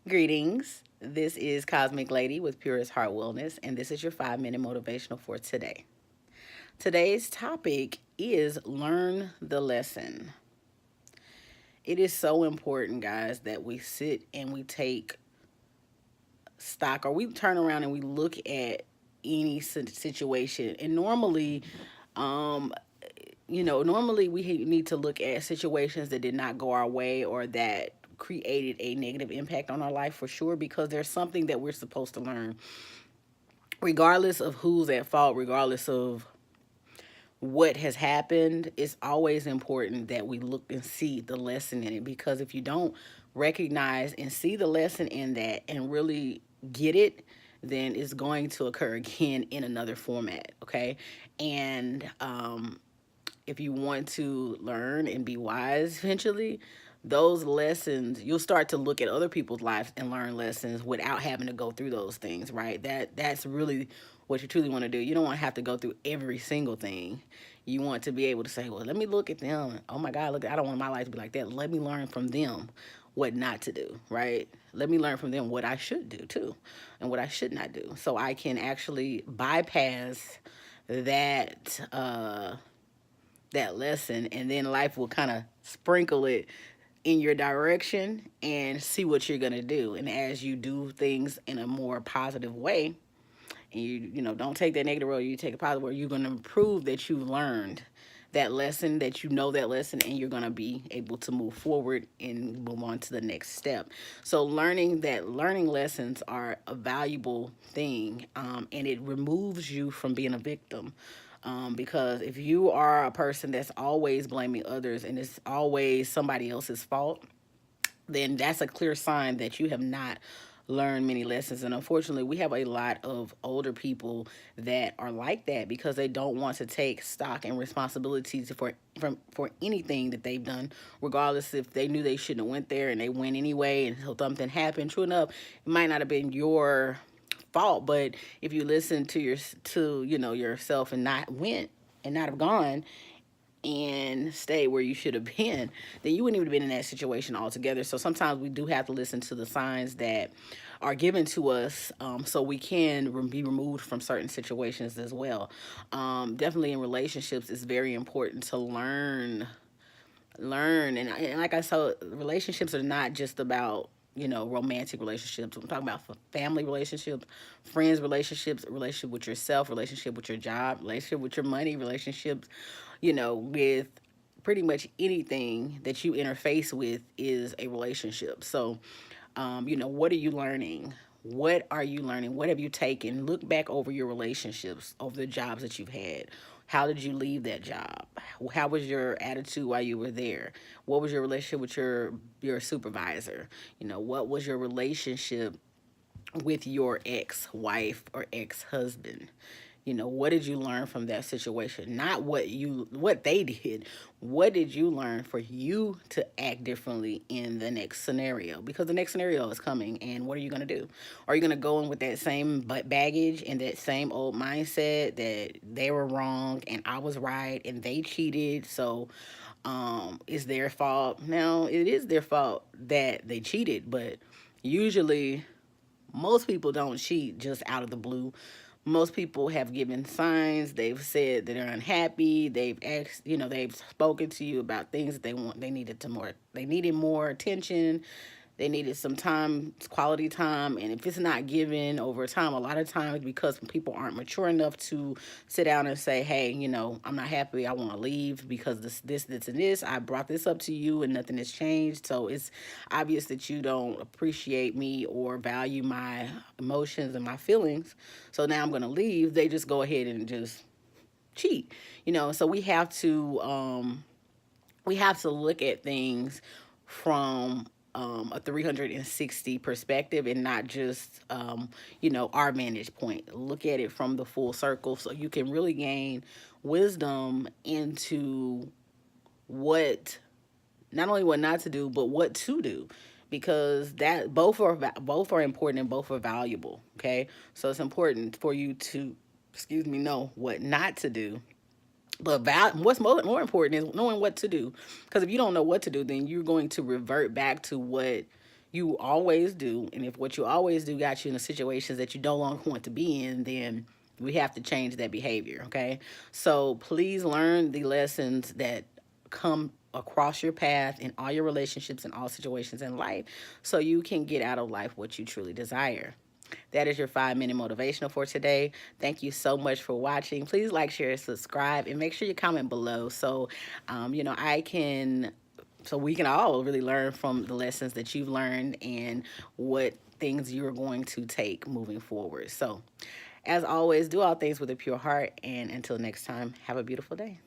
Greetings. This is Cosmiclady with Purest Heart Wellness, and this is your 5 minute motivational for today. Today's topic is learn the lesson. It is so important, guys, that we sit and we take stock or we turn around and we look at any situation. And um, normally we need to look at situations that did not go our way or that created a negative impact on our life for sure, because there's something that we're supposed to learn regardless of who's at fault, regardless of what has happened. It's always important that we look and see the lesson in it, because if you don't recognize and see the lesson in that and really get it, then it's going to occur again in another format. Okay. And if you want to learn and be wise eventually, those lessons, you'll start to look at other people's lives and learn lessons without having to go through those things, right? That's really what you truly want to do. You don't want to have to go through every single thing. You want to be able to say, well, let me look at them. Oh my God, look, I don't want my life to be like that. Let me learn from them what not to do, right? Let me learn from them what I should do too and what I should not do. So I can actually bypass that that lesson, and then life will kind of sprinkle it in your direction and see what you're going to do. And as you do things in a more positive way, and you don't take that negative road, you take a positive road, you're going to prove that you learned that lesson, that you know that lesson, and you're going to be able to move forward and move on to the next step. So learning lessons are a valuable thing, and it removes you from being a victim. Because if you are a person that's always blaming others and it's always somebody else's fault, then that's a clear sign that you have not learned many lessons. And unfortunately, we have a lot of older people that are like that because they don't want to take stock and responsibilities for anything that they've done, regardless if they knew they shouldn't have went there and they went anyway and so something happened. True enough, it might not have been your fault, but if you listen to yourself and not went and not have gone and stay where you should have been, then you wouldn't even have been in that situation altogether. So sometimes we do have to listen to the signs that are given to us, so we can be removed from certain situations as well. Definitely in relationships, it's very important to learn and like I said, relationships are not just about romantic relationships. I'm talking about family relationships, friends relationships, relationship with yourself, relationship with your job, relationship with your money, relationships with pretty much anything that you interface with is a relationship. So what are you learning? What are you learning? What have you taken? Look back over your relationships, over the jobs that you've had. How did you leave that job? How was your attitude while you were there? What was your relationship with your supervisor? What was your relationship with your ex-wife or ex-husband? What did you learn from that situation? Not what they did. What did you learn for you to act differently in the next scenario? Because the next scenario is coming, and what are you going to do? Are you going to go in with that same baggage and that same old mindset that they were wrong and I was right and they cheated, so it's their fault? Now, it is their fault that they cheated, but usually most people don't cheat just out of the blue. Most people have given signs. They've said that they're unhappy. They've asked, they've spoken to you about things that they needed more attention. They needed some time, quality time. And if it's not given over time, a lot of times because people aren't mature enough to sit down and say, hey, I'm not happy. I want to leave because this, and this. I brought this up to you and nothing has changed. So it's obvious that you don't appreciate me or value my emotions and my feelings. So now I'm going to leave. They just go ahead and just cheat. So we have to look at things from a 360 perspective and not just our vantage point. Look at it from the full circle so you can really gain wisdom into what not only what not to do but what to do, because that both are important and both are valuable. Okay, so it's important for you to know what not to do, but what's more important is knowing what to do. Because if you don't know what to do, then you're going to revert back to what you always do. And if what you always do got you in the situations that you no longer want to be in, then we have to change that behavior, okay? So please learn the lessons that come across your path in all your relationships and all situations in life so you can get out of life what you truly desire. That is your 5 minute motivational for today. Thank you so much for watching. Please like, share, subscribe, and make sure you comment below so I can so we can all really learn from the lessons that you've learned and what things you're going to take moving forward. So, as always, do all things with a pure heart. And until next time, have a beautiful day.